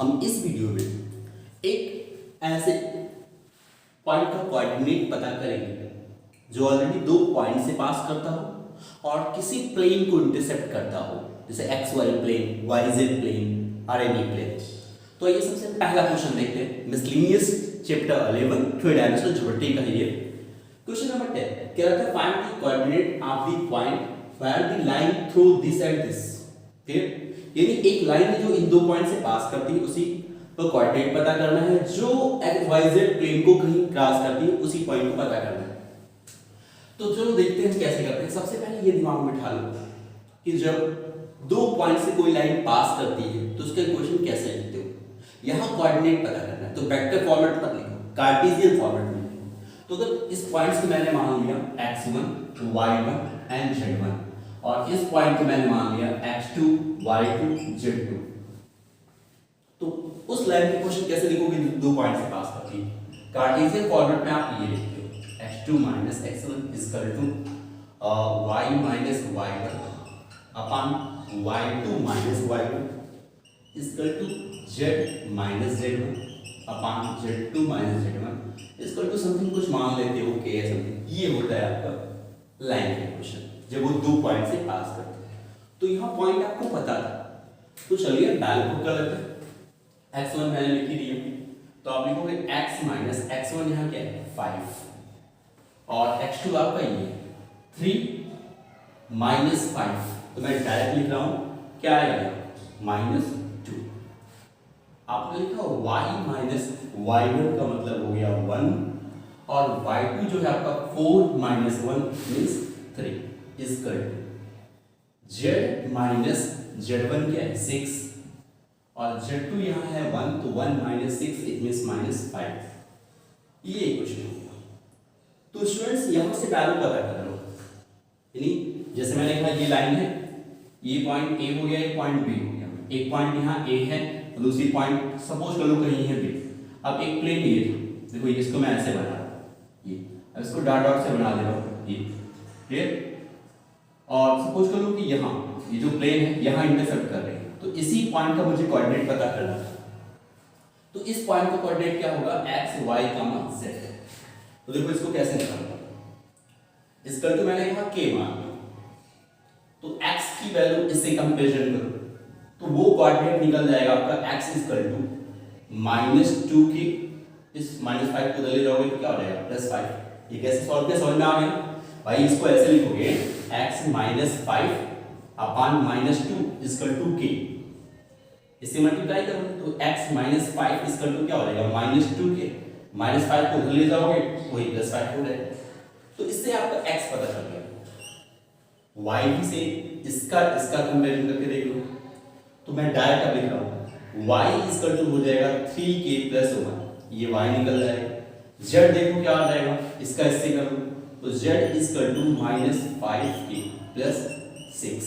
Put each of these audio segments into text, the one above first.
हम इस वीडियो में एक ऐसे पॉइंट का कोऑर्डिनेट पता करेंगे जो ऑलरेडी दो पॉइंट से पास करता हो और किसी प्लेन को इंटरसेप्ट करता हो, जैसे X Y plane, Y Z plane और एनी प्लेन। तो ये सबसे पहला क्वेश्चन देखते हैं, miscellaneous chapter 11 three dimensional geometry का ये क्वेश्चन नंबर 10 क्या रहता है, find the coordinate of the point where the line through this and this. Clear? यानी एक लाइन है जो इन दो पॉइंट से पास करती है, उसी पर कोऑर्डिनेट पता करना है, जो एक्स वाई जेड प्लेन को कहीं क्रॉस करती है उसी पॉइंट को पता करना है। तो चलो देखते हैं कैसे करते हैं। सबसे पहले ये दिमाग में बिठा लो कि जब दो पॉइंट से कोई लाइन पास करती है तो उसका इक्वेशन कैसे लिखते हो। यहाँ कोऑर्डिनेट पता करना है तो वेक्टर फॉर्मेट मत लिखो, कार्टेशियन फॉर्मेट में लिखो। तो अगर इस पॉइंट से मैंने मान लिया x1 y1 एंड z1 और इस पॉइंट को मैंने मान लिया x2 y2 z2, तो उस लाइन की क्वेश्चन कैसे लिखोगे दो पॉइंट से पास करती है। कार्टेशियन फॉर्मेट में आप ये लिखते हो x2 minus x1 is equal to y minus y1 upon y2 minus y1 is equal to z minus z1 upon z2 minus z1 is equal to something कुछ मान लेते हो k या समथिंग। ये होता है आपका लाइन का क्वेश्चन जब वो दो पॉइंट से पास करते हैं। तो यहाँ पॉइंट आपको पता था, तो चलिए डायल पुट कर लेते हैं। x1 मैंने लिख ही दिया, तो आप लिखोगे x minus x1 यहाँ क्या है 5 और x2 आपका ये 3 minus 5, तो मैं डायरेक्ट लिख रहा हूं क्या आएगा -2। आपने लिखा y minus y1 का मतलब हो गया 1 और y2 जो है आपका 4 minus 1 means 3 is correct. z minus z1 क्या है 6 और z2 यहाँ है 1, तो 1 minus 6 इट मींस -5। ये इक्वेशन हो गया। तो स्टूडेंट्स यहाँ से वैल्यू पता कर लो, यानी जैसे मैंने कहा ये लाइन है, ये पॉइंट A हो गया, एक पॉइंट B हो गया, एक पॉइंट यहाँ A है और दूसरी पॉइंट सपोज कर लो कहीं है B। अब एक प्लेन ये देखो, इसको मैं ऐसे बना रहा हूँ, ये अब इसको डॉट डॉट से बना दे रहा हूँ ये, क्लियर? और सपोज कर लो कि यहाँ ये जो प्लेन है यहाँ इंटरसेप्ट कर रहे हैं, तो इसी पॉइंट का मुझे कोऑर्डिनेट पता करना था। तो इस पॉइंट का कोऑर्डिनेट क्या होगा x y, z। तो देखो इसको कैसे निकालूंगा, इस करके मैंने कहा k मान लो, तो x की वैल्यू इससे कंपैरिजन करो तो वो कोऑर्डिनेट निकल जाएगा आपका x -2k, इस -5 को उधर जाओगे तो क्या हो जाएगा +5। ये कैसे सॉल्व किया समझ में आ गया भाई। इसको ऐसे लिखोगे x -5 अपॉन -2 k, इससे मल्टीप्लाई करोगे तो x -5 क्या हो जाएगा -2k, -5 को उधर ले जाओगे वही +5 हो जाएगा। तो इससे आपका x पता चल गया। y भी से इसका कंपैरिजन करके देख लो, तो मैं डायरेक्ट अब लिख रहा हूँ y हो जाएगा 3k + 1, ये y निकल जाएगा। z देखो क्या आ जाएगा, इसका इससे करो तो z -5k + 6,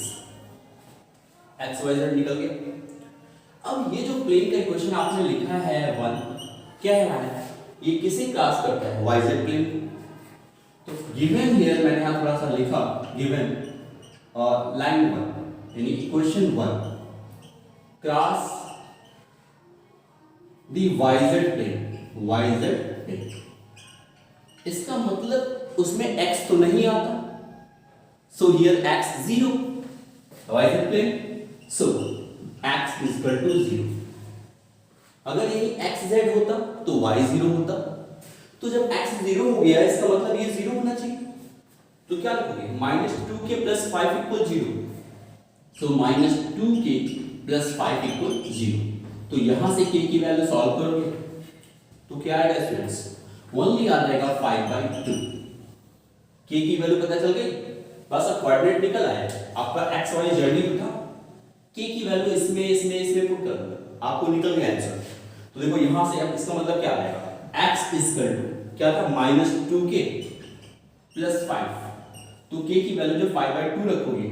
x y z निकल गया। अब ये जो प्लेन का इक्वेशन आपने लिखा है 1 क्या है, ये किसे क्रॉस करता है y z प्लेन। तो गिवन हियर मैंने यहां थोड़ा सा लिखा गिवन लाइन 1 यानी equation 1 cross the y z plane. इसका मतलब उसमें x तो नहीं आता, so here x 0 y z plane, so x = 0। अगर यही x z होता तो y 0 होता, तो जब x 0 हो गया इसका मतलब ये 0 होना चाहिए। तो क्या लिखोगे -2k + 5 = 0, सो -2k + 5 = 0। तो यहां से k की वैल्यू सॉल्व करोगे तो क्या आएगा स्टूडेंट्स, ओनली आ जाएगा 5/2। k की वैल्यू पता चल गई, बस अब कोऑर्डिनेट निकल आया। आपका x y जर्नी था, k की वैल्यू इसमें पुट कर दो, आपको निकल गया आंसर। तो देखो यहां से अब इसका मतलब क्या आएगा, x क्या था -2k + 5, तो k की वैल्यू जब 5/2 रखोगे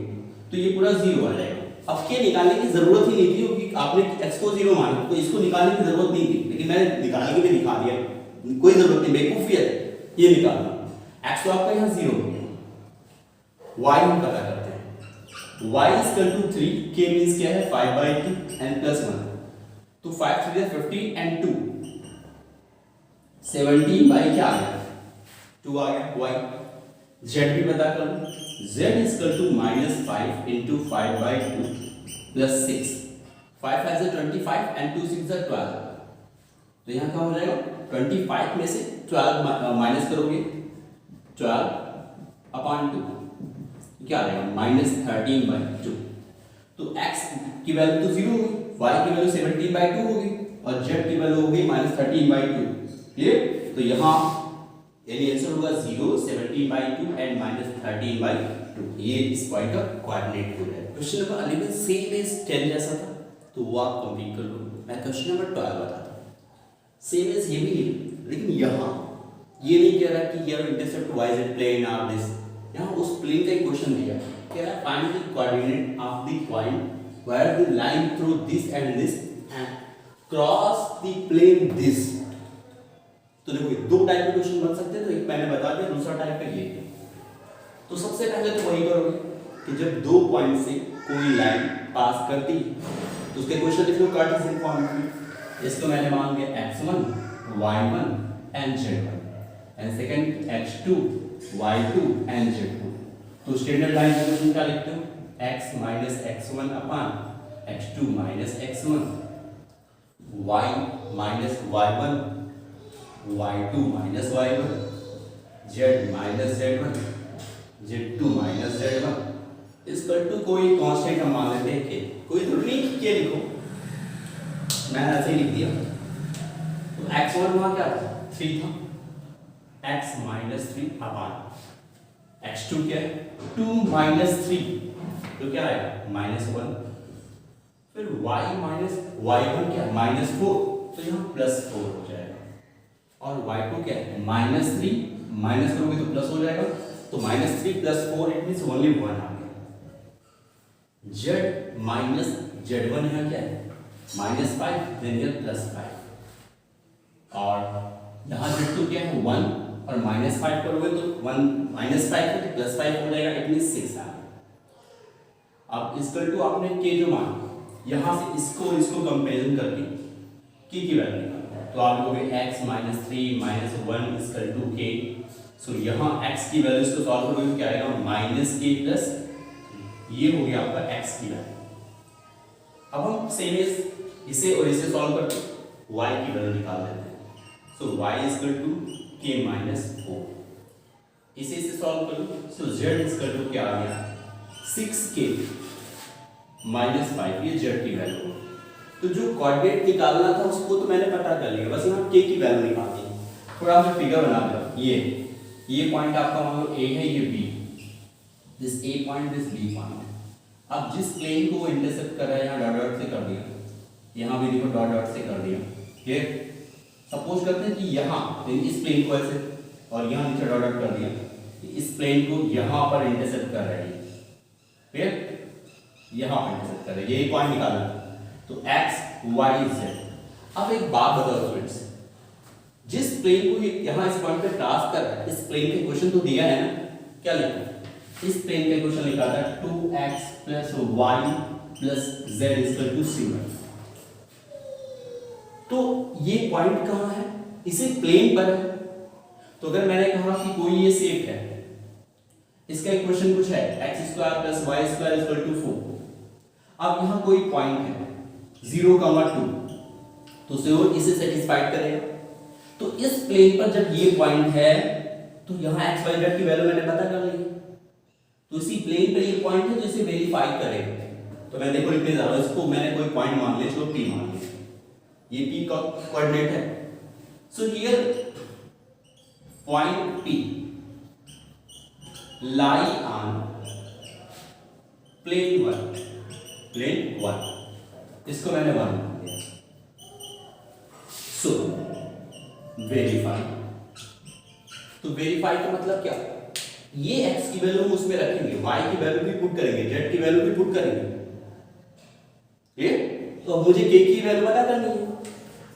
तो ये पूरा 0 आ जाएगा। अब k निकालने की जरूरत ही नहीं थी क्योंकि आपने x को 0 माना, तो इसको निकालने की जरूरत नहीं थी, लेकिन मैंने निकालने के लिए दिखा दिया, कोई जरूरत नहीं, बेवकूफियत ये निकालना। x तो आपका यहाँ 0 हो गया, y हम पता करते हैं y = 3, k मींस क्या है 5/2 n + 1, तो 5 3 50 एंड 2 17 बाई क्या आ गया 2 आ गया y z भी पता कर लो z equal to -5 into 5 by 2 plus 6 5 has a 25 and 2 6 are 12 तो यहाँ क्या हो जाएगा 25 में से 12 माइनस करोगे 12 अपॉन 2 क्या आ जाएगा -13 बाई 2 तो x की वैल्यू तो 0 होगी y की वैल्यू 17 बाई 2 होगी और z की वैल्यू होगी -13 बाई 2 ये तो यहाँ यानी आंसर होगा 0 17 बाई 2 एंड -13 बाई 2 ये इस पॉइंट का कोऑर्डिनेट हो है क्वेश्चन नंबर 11 सेम एज 10 जैसा था तो वो आप कंप्लीट कर लो मैं क्वेश्चन नंबर 12 बताता हूँ सेम एज ये भी है लेकिन यहाँ ये नहीं कह रहा कि यार intercept y z plane are this यहाँ उस प्लेन का एक क्वेश्चन दिया कह रहा है find the coordinate of the point where the line through this and cross the plane this तो देखो दो टाइप के क्वेश्चन बन सकते हैं तो एक मैंने बता दिया दूसरा टाइप का ये तो सबसे पहले तो वही करोगे कि जब दो पॉइंट से कोई लाइन पास करती तो उसके क्वेश्चन लिख लो कार्टेशियन फॉर्म में इसको मैंने मान लिया x1 y1 and z1 and second x2 y2 and z2 तो स्टैंडर्ड लाइन इक्वेशन क्या लिखते हो x minus x1 upon x2 minus x1 y minus y1 y2 minus y1 z minus z1 z2 minus z1 is equal to कोई constant हम मान लेते हैं के कोई जरूरी नहीं के लिखो मैं ऐसे ही लिख दिया तो x1 वहां क्या था 3 था x minus 3 अपॉन x2 क्या है 2 minus 3 तो क्या आएगा -1 फिर y minus y1 क्या -4 तो यहाँ +4 हो जाएगा और y2 क्या है -3 माइनस करोगे तो प्लस हो जाएगा तो -3 + 4 इट मींस ओनली 1 आ गया z माइनस z1 यहाँ क्या है -5 देन ये +5 और यहाँ z2 क्या है 1 और -5 करोगे तो 1 -5 तो +5 हो जाएगा इट मींस 6 आ गया अब इसकल टू आपने के जो मान यहाँ से इसको कंपेरिजन करके की वैल्यू निकालना तो आप लोगे x -3 -1 इक्वल टू k सो यहाँ x की वैल्यू इसको सॉल्व करोगे क्या आएगा -k प्लस ये हो गया आपका x की वैल्यू अब हम सेम इसे और इसे सॉल्व करके y की वैल्यू निकाल लेते हैं सो y इक्वल टू k -4 इसे सॉल्व करो सो z इक्वल टू क्या आ गया 6k -5 ये z की वैल्यू तो जो कोऑर्डिनेट निकालना था उसको तो मैंने पता कर लिया बस यहाँ k की वैल्यू निकालनी है थोड़ा सा फिगर बना दो ये पॉइंट आपका मान लो a है ये b this a point this b point अब जिस प्लेन को वो इंटरसेक्ट कर रहा है यहाँ डॉट डॉट से कर दिया यहाँ भी देखो डॉट डॉट से कर दिया क्लियर सपोज करते हैं कि यहाँ इस प्लेन को ऐसे और यहाँ नीचे डॉट डॉट कर दिया इस प्लेन को यहाँ पर इंटरसेक्ट कर रहा है क्लियर यहाँ पर इंटरसेक्ट कर रहा है ये पॉइंट निकालना तो x y z अब एक बात बताओ स्टूडेंट्स जिस प्लेन को यहाँ इस पॉइंट पे क्रॉस कर रहा है इस प्लेन का इक्वेशन तो दिया है ना क्या लिखा इस प्लेन का इक्वेशन लिखा था 2x + y + z = c तो ये पॉइंट कहाँ है इसे प्लेन पर है तो अगर मैंने कहा कि कोई ये शेप है इसका इक्वेशन कुछ है x² + y² = 4 अब यहाँ कोई पॉइंट है 0, 2 तो सिर्फ इसे सेटिस्फाइड करेगा तो इस प्लेन पर जब ये पॉइंट है तो यहाँ x y z की वैल्यू मैंने पता कर ली तो इसी प्लेन पे ये पॉइंट है तो इसे वेरीफाई करेगा तो मैं देखो लिखने जा रहा हूँ इसको मैंने कोई पॉइंट मान लिया इसको p मान लिया ये p का कोऑर्डिनेट है so here point p lie on plane 1 इसको मैंने 1 मान लिया सो वेरीफाई तो वेरीफाई का मतलब क्या ये x की वैल्यू हम उसमें रखेंगे y की वैल्यू भी पुट करेंगे z की वैल्यू भी पुट करेंगे ये तो अब मुझे k की वैल्यू पता करनी है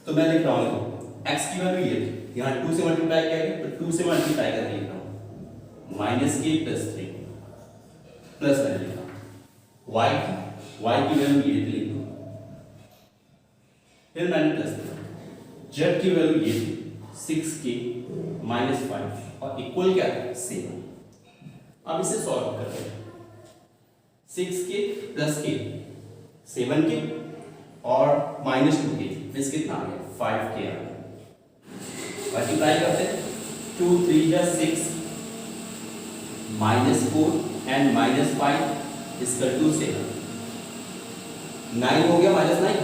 तो मैं लिख रहा हूं x की वैल्यू ये थी यहां 2 से मल्टीप्लाई किया तो 2 से मल्टीप्लाई करके लिख रहा हूं -k + 3 प्लस मैंने लिखा y की वैल्यू ये थी लिख दो फिर मैंने प्लस दिया, जेड की वैल्यू ये थी 6k माइनस 5 और इक्वल क्या था 7। अब इसे सॉल्व करते हैं, 6k प्लस k 7k और माइनस 2k मीन्स कितना आ गया 5k आ गया। मल्टीप्लाई करते हैं, 2 3 जा 6 माइनस 4 एंड माइनस 5 इसका 2 7 9 हो गया माइनस 9,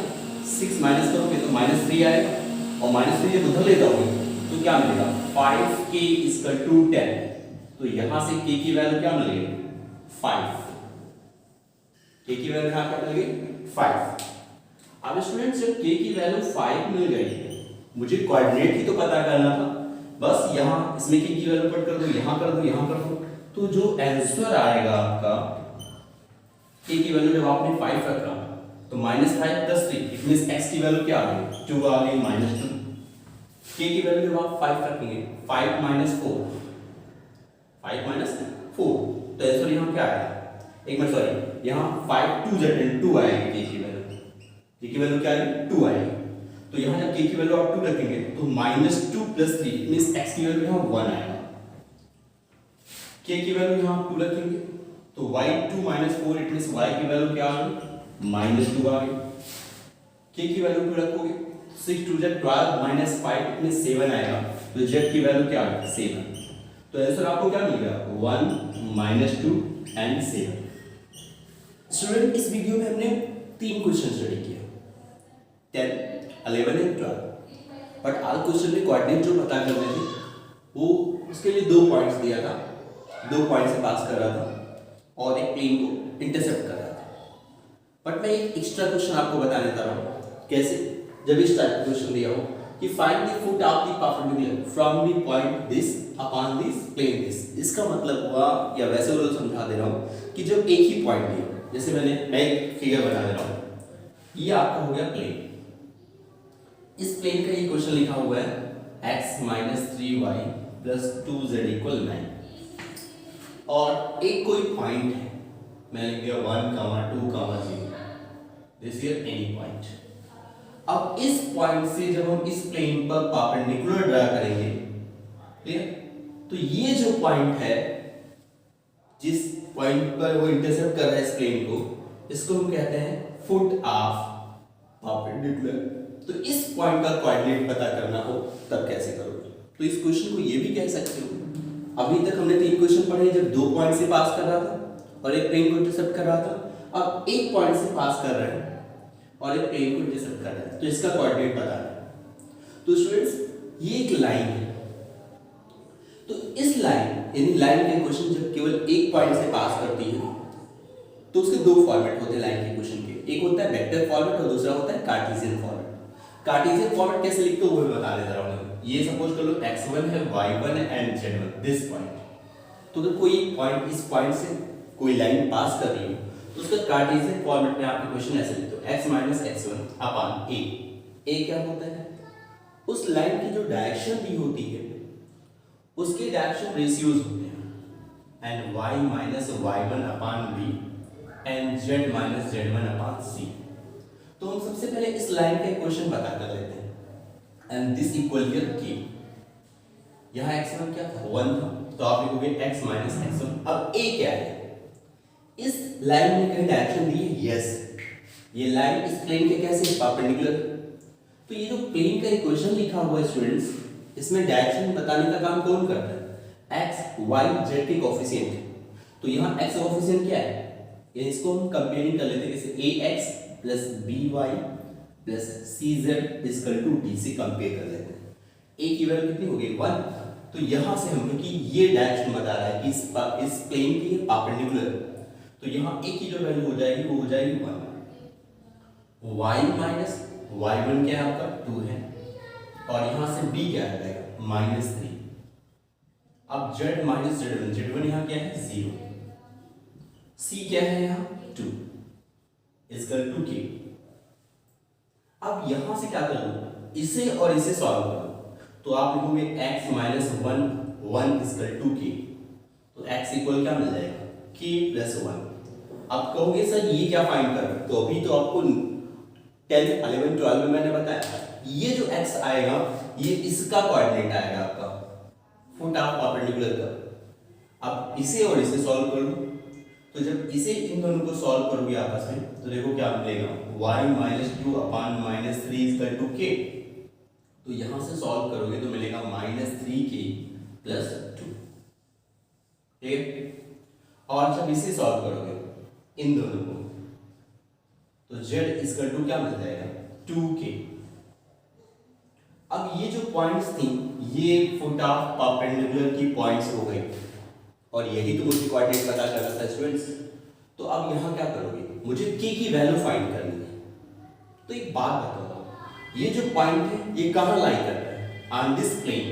6 माइनस करोगे तो माइनस 3 आएगा और माइनस 3 जब उधर ले जाओगे तो क्या मिलेगा 5k इसका 2 10। तो यहां से k की वैल्यू क्या मिलेगी 5, k की वैल्यू यहां क्या मिलेगी 5। अब स्टूडेंट्स जब k की वैल्यू 5 मिल गई, मुझे कोऑर्डिनेट ही तो पता करना था, बस यहां इसमें k की वैल्यू पुट कर दो, यहां कर दो, यहां कर दो, तो जो आंसर आएगा आपका k की वैल्यू जब आपने 5 रखा तो -5 + 3 इट मींस x की वैल्यू क्या आ गई 2 आ गई -2। k की वैल्यू जब आप 5 रखेंगे 5 - 4 तो आंसर यहां क्या आएगा, एक मिनट सॉरी, यहां 5 2 2 आएगी k की वैल्यू क्या आएगी 2 आएगी। तो यहां जब k की वैल्यू आप 2 रखेंगे तो -2 + 3 मींस x की वैल्यू यहां 1 आएगा। k की वैल्यू यहां 2 रखेंगे तो y2 - 4 इट मींस y की वैल्यू क्या आ गई -2 आ गई। k की वैल्यू 2 रखोगे 6 2 12 - 5 इट मींस 7 आएगा, तो z की वैल्यू क्या आ गई 7। तो आंसर आपको क्या मिलेगा 1 - 2 एंड 7। स्टूडेंट इस वीडियो में हमने 3 क्वेश्चन स्टडी किया, 10 11 एंड 12, बट आज क्वेश्चन में कोऑर्डिनेट जो पता करने थे वो उसके लिए 2 पॉइंट्स दिया था, 2 पॉइंट से पास कर रहा था और एक प्लेन को इंटरसेप्ट कर रहा था। बट मैं एक एक्स्ट्रा क्वेश्चन आपको बताने जा रहा हूँ, कैसे, जब इस टाइप का क्वेश्चन दिया हो कि find the foot of the perpendicular from the point this upon this plane this. इसका मतलब हुआ, या वैसे वो समझा दे रहा हूँ कि जब एक ही पॉइंट दिया, जैसे मैं एक फिगर बना दे रहा हूँ, ये आपका हो गया प्लेन, इस प्लेन का ये क्वेश्चन लिखा हुआ है x - 3y + 2z = 9 और एक कोई पॉइंट है, मैं लिख दिया 1, 2, 0, दिस इज एनी पॉइंट। अब इस पॉइंट से जब हम इस प्लेन पर परपेंडिकुलर ड्रा करेंगे, क्लियर, तो ये जो पॉइंट है जिस पॉइंट पर वो इंटरसेप्ट कर रहा है इस प्लेन को, इसको हम कहते हैं फुट ऑफ परपेंडिकुलर। तो इस पॉइंट का कोऑर्डिनेट पता करना हो तब कैसे करोगे, तो इस क्वेश्चन को ये भी कह सकते हो, अभी तक हमने 3 क्वेश्चन पढ़े जब 2 पॉइंट से पास कर रहा था और एक प्लेन को इंटरसेप्ट कर रहा था, अब एक पॉइंट से पास कर रहे हैं और एक प्लेन को इंटरसेप्ट कर रहे हैं, तो इसका कोऑर्डिनेट पता है। तो स्टूडेंट्स ये एक लाइन है, तो इस लाइन यानी लाइन के क्वेश्चन जब केवल एक पॉइंट से पास करती है तो उसके 2 फॉर्मेट होते हैं लाइन के क्वेश्चन के, एक होता है वेक्टर फॉर्मेट और दूसरा होता है कार्टेशियन फॉर्मेट। कार्टेशियन फॉर्मेट कैसे लिखते हो वो भी बता देता हूं। ये सपोज कर लो x1 है, y1 है एंड z1 दिस पॉइंट, तो अगर कोई पॉइंट इस पॉइंट से कोई लाइन पास कर रही हो तो उसका कार्टेशियन फॉर्मेट में आपके क्वेश्चन ऐसे लिखते हो x - x1 अपॉन a क्या होता है, उस लाइन की जो डायरेक्शन दी होती है उसके डायरेक्शन रेशियोज होते हैं, and y - y1 upon b and z - z1 upon c। तो हम सबसे पहले इस लाइन का इक्वेशन पता कर लेते हैं, and this equal here k। यहां x1 क्या था 1 था, तो आप लिखोगे x - x1। अब a क्या है, इस लाइन में कहीं डायरेक्शन दी है, यस, ये लाइन इस प्लेन के कैसे परपेंडिकुलर। तो ये जो प्लेन का इक्वेशन लिखा हुआ है स्टूडेंट्स, इसमें डायरेक्शन बताने का काम कौन करता है, x y z के कोएफिशिएंट। तो यहां x कोएफिशिएंट क्या है, ये इसको हम कंपेयरिंग कर लेते हैं, जैसे ax + by + cz = d से कंपेयर कर लेते हैं। a की वैल्यू कितनी होगी 1, तो यहां से हम, क्योंकि ये डायरेक्शन बता रहा है कि इस प्लेन की परपेंडिकुलर, तो यहां a की जो वैल्यू हो जाएगी वो हो जाएगी 1, y - y1 क्या है आपका 2 है, और यहां से b क्या आ जाएगा -3। अब z - z1, z1 यहां क्या है 0, c क्या है यहां 2 = k। अब यहां से क्या करोगे, इसे और इसे सॉल्व करो, तो आप लिखोगे x - 1 = k, तो x इक्वल क्या मिल जाएगा k + 1। अब कहोगे सर ये क्या फाइंड कर, तो अभी तो आपको 10, 11, 12 में मैंने बताया ये जो x आएगा ये इसका कोऑर्डिनेट आएगा आपका फुट ऑफ परपेंडिकुलर का। अब इसे और इसे सॉल्व कर लो, तो जब इसे इन दोनों को सॉल्व करोगे आपस में तो देखो क्या मिलेगा, y - 2 upon -3 equal to k। तो यहां से सॉल्व करोगे तो मिलेगा -3k + 2, ठीक है। और जब इसे सॉल्व करोगे इन दोनों को तो z इक्वल टू क्या मिल जाएगा, 2k। अब ये जो पॉइंट्स थी ये फुट ऑफ परपेंडिकुलर की पॉइंट्स हो गई और यही तो मुझे कोऑर्डिनेट पता करना था स्टूडेंट्स। तो अब यहाँ क्या करोगे, मुझे k की वैल्यू फाइंड करनी है। तो एक बात बताओ, ये जो पॉइंट है ये कहाँ लाई करता है, ऑन दिस प्लेन।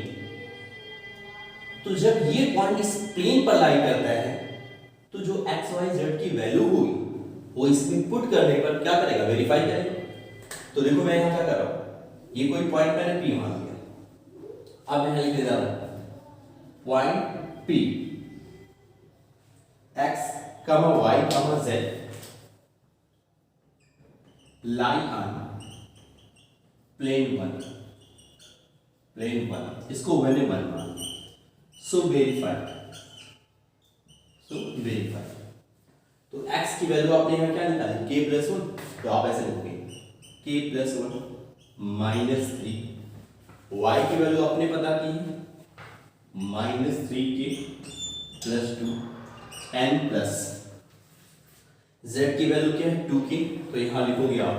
तो जब ये पॉइंट इस प्लेन पर लाई करता है तो जो x y z की वैल्यू होगी वो इसमें पुट करने पर क्या करेगा, वेरीफाई करेगा। तो देखो मैं यहाँ क्या कर रहा हूँ, ये कोई पॉइंट मैंने P मान लिया। अब मैं लिख दे रहा हूँ point P x, y, z lie on plane 1, इसको मैंने 1 मान लिया। सो वेरीफाई, तो x की वैल्यू आपने यहाँ क्या निकाली, k + 1। तो आप ऐसे लिखोगे k + 1 -3, y की वैल्यू आपने पता की है -3k + 2 n प्लस z की वैल्यू क्या है 2k। तो यहाँ लिखोगे आप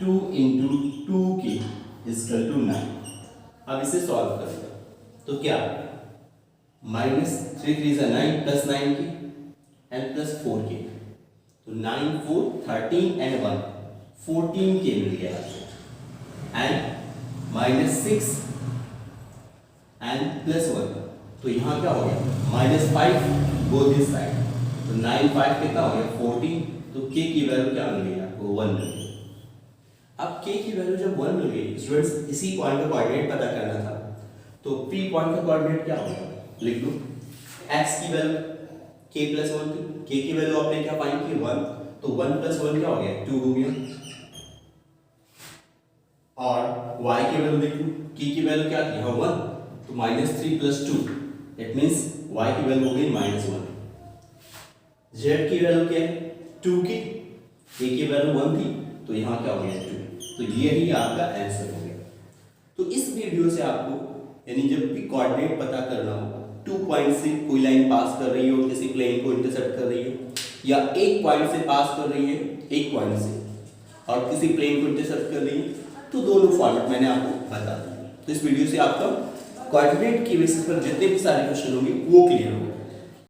2 × 2k = 9। अब इसे सॉल्व करेंगे तो क्या, -3 3 = 9 + 9k n + 4k। तो 9 4 13 and 1 14k मिल गया एंड -6 and +1। तो यहाँ क्या हो गया, -5 बोथ दिस साइड। तो 9 5 कितना हो गया 14। तो k की वैल्यू क्या मिल गई आपको, 1 मिल गई। अब k की वैल्यू जब 1 मिल गई स्टूडेंट्स, इसी पॉइंट का कोऑर्डिनेट पता करना था। तो p पॉइंट का कोऑर्डिनेट क्या होगा, लिख लो x की वैल्यू k + 1 थी, k की वैल्यू आपने क्या फाइंड की 1। तो 1 + 1 क्या हो गया 2 हो गया। और y की वैल्यू देख लो, k की वैल्यू क्या थी यहाँ 1, तो -3 + 2 इट मींस y की वैल्यू हो गई -1। z की वैल्यू क्या है 2k, k की वैल्यू 1 थी तो यहाँ क्या हो गया 2। तो ये ही आपका आंसर हो गया। तो इस वीडियो से आपको यानी जब भी कोऑर्डिनेट पता करना हो, 2 पॉइंट से कोई लाइन पास कर रही हो, किसी प्लेन को इंटरसेप्ट कर रही है, या एक पॉइंट से पास कर रही है एक पॉइंट से और किसी प्लेन को इंटरसेप्ट कर रही है, तो दोनों फॉर्मेट मैंने आपको बता दिया। तो इस वीडियो से आपका कोऑर्डिनेट की बेसिस पर जितने भी सारे क्वेश्चन होंगे वो क्लियर होंगे।